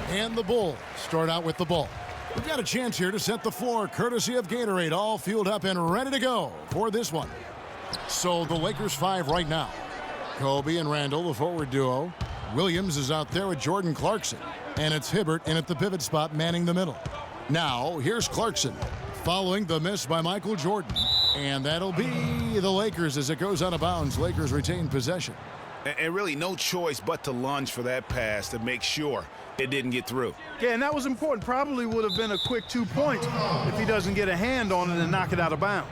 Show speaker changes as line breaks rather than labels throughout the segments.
And the Bulls start out with the ball. We've got a chance here to set the floor, courtesy of Gatorade, all fueled up and ready to go for this one. So the Lakers 5 right now. Kobe and Randall, the forward duo. Williams is out there with Jordan Clarkson. And it's Hibbert in at the pivot spot, manning the middle. Now, here's Clarkson, following the miss by Michael Jordan. And that'll be the Lakers as it goes out of bounds. Lakers retain possession.
And really no choice but to lunge for that pass to make sure it didn't get through.
Yeah, and that was important. Probably would have been a quick 2 points if he doesn't get a hand on it and knock it out of bounds.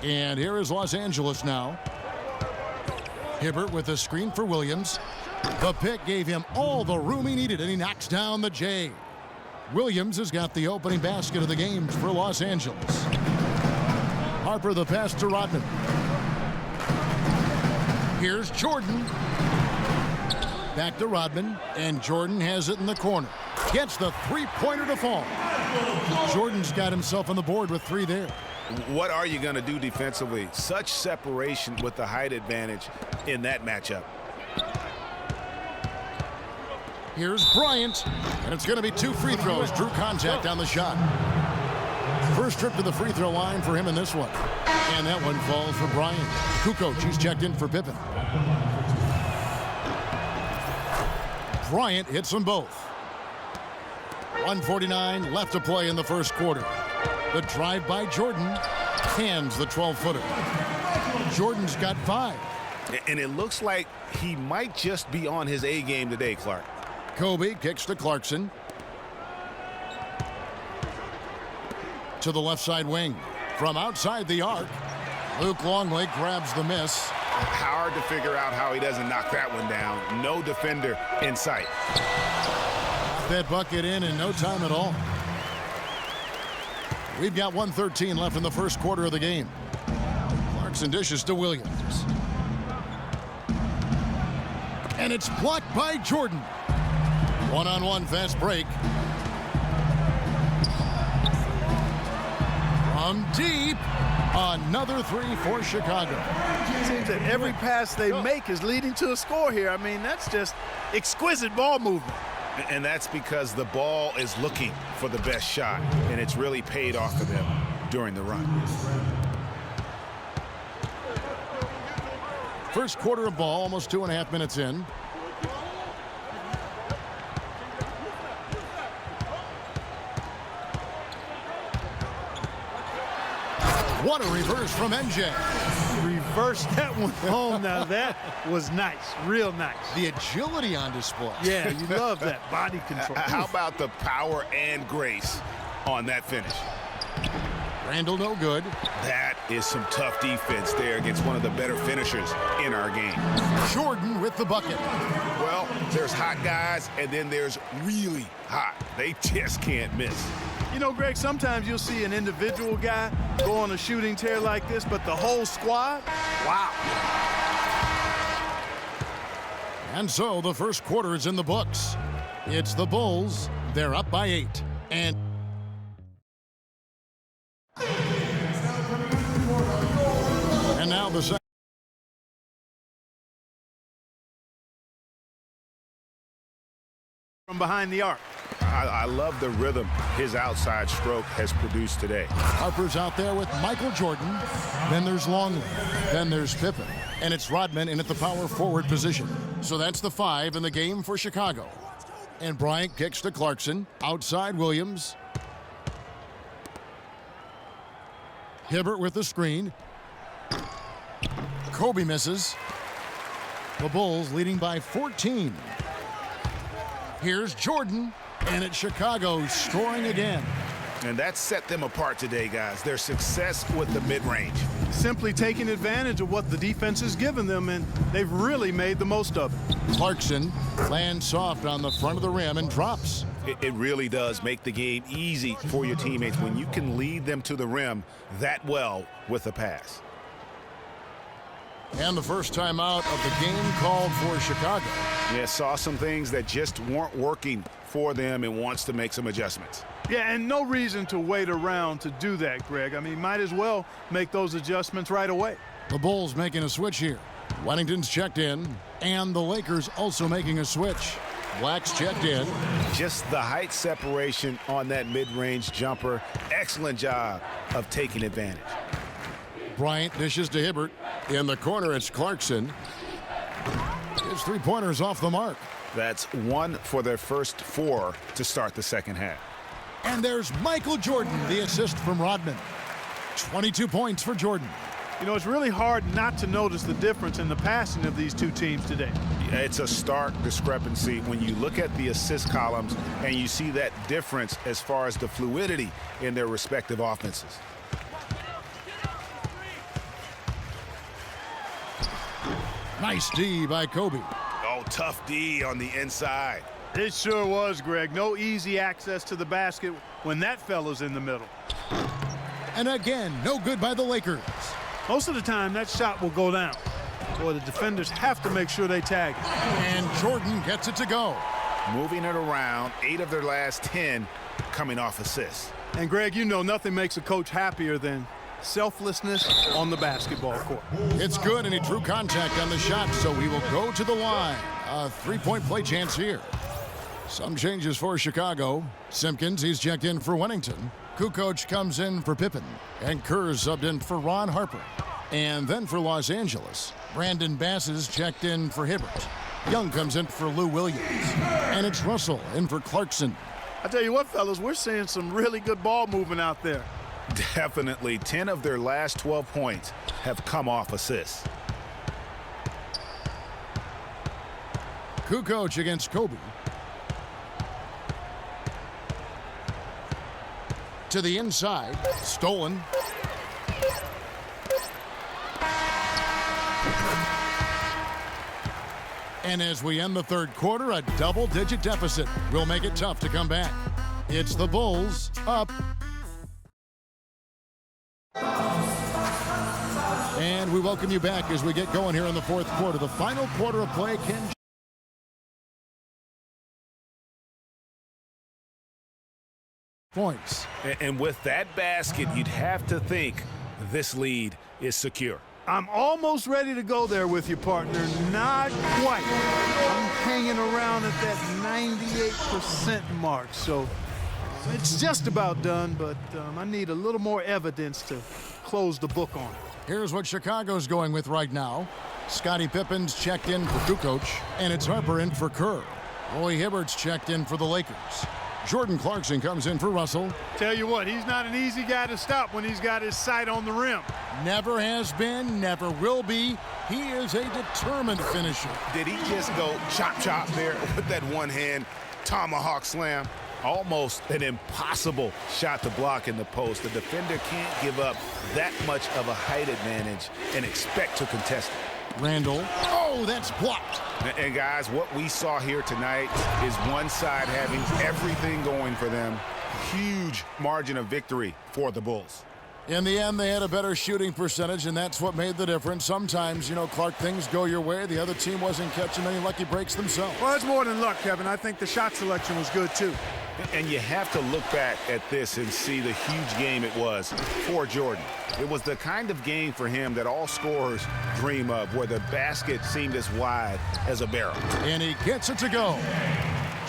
And here is Los Angeles now. Hibbert with a screen for Williams. The pick gave him all the room he needed, and he knocks down the J. Williams has got the opening basket of the game for Los Angeles. Harper the pass to Rodman. Here's Jordan. Back to Rodman, and Jordan has it in the corner. Gets the three-pointer to fall. Jordan's got himself on the board with 3 there.
What are you going to do defensively? Such separation with the height advantage in that matchup.
Here's Bryant, and it's going to be 2 free throws. Drew contact on the shot. First trip to the free throw line for him in this one. And that one falls for Bryant. Kukoc, he's checked in for Pippen. Bryant hits them both. 1:49 left to play in the first quarter. The drive by Jordan hands the 12-footer. Jordan's got 5.
And it looks like he might just be on his A game today, Clark.
Kobe kicks to Clarkson. To the left side wing. From outside the arc, Luke Longley grabs the miss.
Hard to figure out how he doesn't knock that one down. No defender in sight.
Got that bucket in no time at all. We've got 1:13 left in the first quarter of the game. Clarkson dishes to Williams. And it's blocked by Jordan. One-on-one fast break. From deep, another 3 for Chicago.
It seems that every pass they make is leading to a score here. I mean, that's just exquisite ball movement.
And that's because the ball is looking for the best shot, and it's really paid off for them during the run.
First quarter of ball, almost 2.5 minutes in. What a reverse from MJ.
Reverse that one home. Now that was nice, real nice.
The agility on display.
Yeah, you love that body control.
How about the power and grace on that finish?
Randall no good.
That is some tough defense there against one of the better finishers in our game.
Jordan with the bucket.
Well, there's hot guys, and then there's really hot. They just can't miss.
You know, Greg, sometimes you'll see an individual guy go on a shooting tear like this, but the whole squad, wow.
And so the first quarter is in the books. It's the Bulls. They're up by 8. And now the second.
From behind the arc.
I love the rhythm his outside stroke has produced today.
Harper's out there with Michael Jordan. Then there's Longley. Then there's Pippen. And it's Rodman in at the power forward position. So that's the 5 in the game for Chicago. And Bryant kicks to Clarkson. Outside Williams. Hibbert with the screen. Kobe misses. The Bulls leading by 14. Here's Jordan. And it's Chicago scoring again.
And that set them apart today, guys. Their success with the mid-range.
Simply taking advantage of what the defense has given them, and they've really made the most of it.
Clarkson lands soft on the front of the rim and drops.
It really does make the game easy for your teammates when you can lead them to the rim that well with a pass.
And the first time out of the game called for Chicago.
Yeah, saw some things that just weren't working for them and wants to make some adjustments.
Yeah, and no reason to wait around to do that, Greg. I mean, might as well make those adjustments right away.
The Bulls making a switch here. Wennington's checked in, and the Lakers also making a switch. Black's checked in.
Just the height separation on that mid-range jumper. Excellent job of taking advantage.
Bryant dishes to Hibbert. In the corner, it's Clarkson. His three-pointer's off the mark.
That's one for their first four to start the second half.
And there's Michael Jordan, the assist from Rodman. 22 points for Jordan.
You know, it's really hard not to notice the difference in the passing of these two teams today.
It's a stark discrepancy when you look at the assist columns and you see that difference as far as the fluidity in their respective offenses.
Nice D by Kobe.
Oh, tough D on the inside.
It sure was, Greg. No easy access to the basket when that fella's in the middle.
And again, no good by the Lakers.
Most of the time, that shot will go down. Boy, the defenders have to make sure they tag it.
And Jordan gets it to go.
Moving it around, 8 of their last 10 coming off assists.
And, Greg, you know nothing makes a coach happier than selflessness on the basketball court.
It's good, and he drew contact on the shot, so he will go to the line. A three-point play chance here. Some changes for Chicago. Simpkins, he's checked in for Wennington. Kukoc comes in for Pippen. And Kerr's subbed in for Ron Harper. And then for Los Angeles, Brandon Bass is checked in for Hibbert. Young comes in for Lou Williams. And it's Russell in for Clarkson.
I tell you what, fellas, we're seeing some really good ball movement out there.
Definitely 10 of their last 12 points have come off assists.
Kukoc against Kobe. To the inside, stolen. And as we end the third quarter, a double-digit deficit will make it tough to come back. It's the Bulls up. And we welcome you back as we get going here in the fourth quarter. The final quarter of play can points.
And with that basket, you'd have to think this lead is secure.
I'm almost ready to go there with you, partner. Not quite. I'm hanging around at that 98% mark, so it's just about done, but I need a little more evidence to close the book on it.
Here's what Chicago's going with right now. Scottie Pippen's checked in for Kukoc, and it's Harper in for Kerr. Roy Hibbert's checked in for the Lakers. Jordan Clarkson comes in for Russell.
Tell you what, he's not an easy guy to stop when he's got his sight on the rim.
Never has been, never will be. He is a determined finisher.
Did he just go chop there with that one-hand tomahawk slam? Almost an impossible shot to block in the post. The defender can't give up that much of a height advantage and expect to contest it.
Randall. Oh, that's blocked.
And guys, what we saw here tonight is one side having everything going for them. Huge margin of victory for the Bulls.
In the end, they had a better shooting percentage, and that's what made the difference. Sometimes, you know, Clark, things go your way. The other team wasn't catching any lucky breaks themselves.
Well, it's more than luck, Kevin. I think the shot selection was good, too.
And you have to look back at this and see the huge game it was for Jordan. It was the kind of game for him that all scorers dream of, where the basket seemed as wide as a barrel.
And he gets it to go.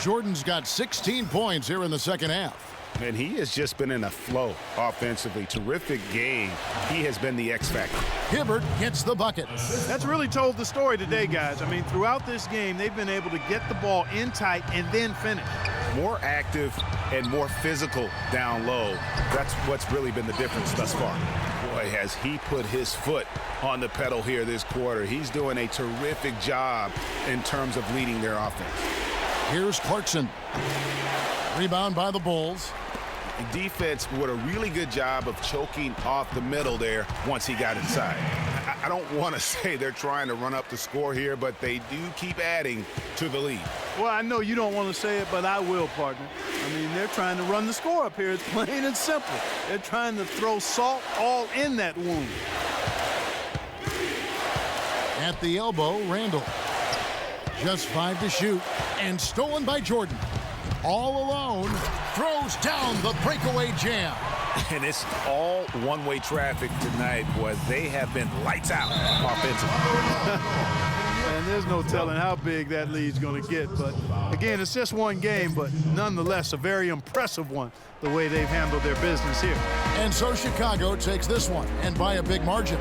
Jordan's got 16 points here in the second half.
And he has just been in a flow offensively. Terrific game. He has been the X factor.
Hibbert gets the bucket.
That's really told the story today, guys. I mean, throughout this game, they've been able to get the ball in tight and then finish.
More active and more physical down low. That's what's really been the difference thus far. Boy, has he put his foot on the pedal here this quarter. He's doing a terrific job in terms of leading their offense.
Here's Clarkson. Rebound by the Bulls.
Defense did a really good job of choking off the middle there once he got inside. I don't want to say they're trying to run up the score here, but they do keep adding to the lead.
Well, I know you don't want to say it, but I will, partner. I mean, they're trying to run the score up here. It's plain and simple. They're trying to throw salt all in that wound.
At the elbow, Randall. Just 5 to shoot, and stolen by Jordan. All alone, throws down the breakaway jam.
And it's all one-way traffic tonight, boy. They have been lights out offensively.
And there's no telling how big that lead's going to get. But, again, it's just one game, but nonetheless a very impressive one, the way they've handled their business here.
And so Chicago takes this one, and by a big margin.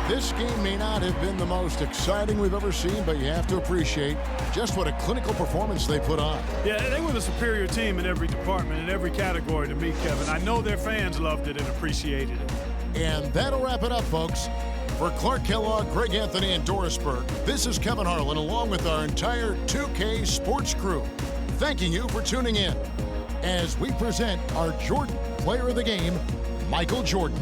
This game may not have been the most exciting we've ever seen, but you have to appreciate just what a clinical performance they put on.
Yeah, they were the superior team in every department, in every category to me, Kevin. I know their fans loved it and appreciated it.
And that'll wrap it up, folks. For Clark Kellogg, Greg Anthony, and Doris Burke, this is Kevin Harlan along with our entire 2K Sports crew, thanking you for tuning in as we present our Jordan Player of the Game, Michael Jordan.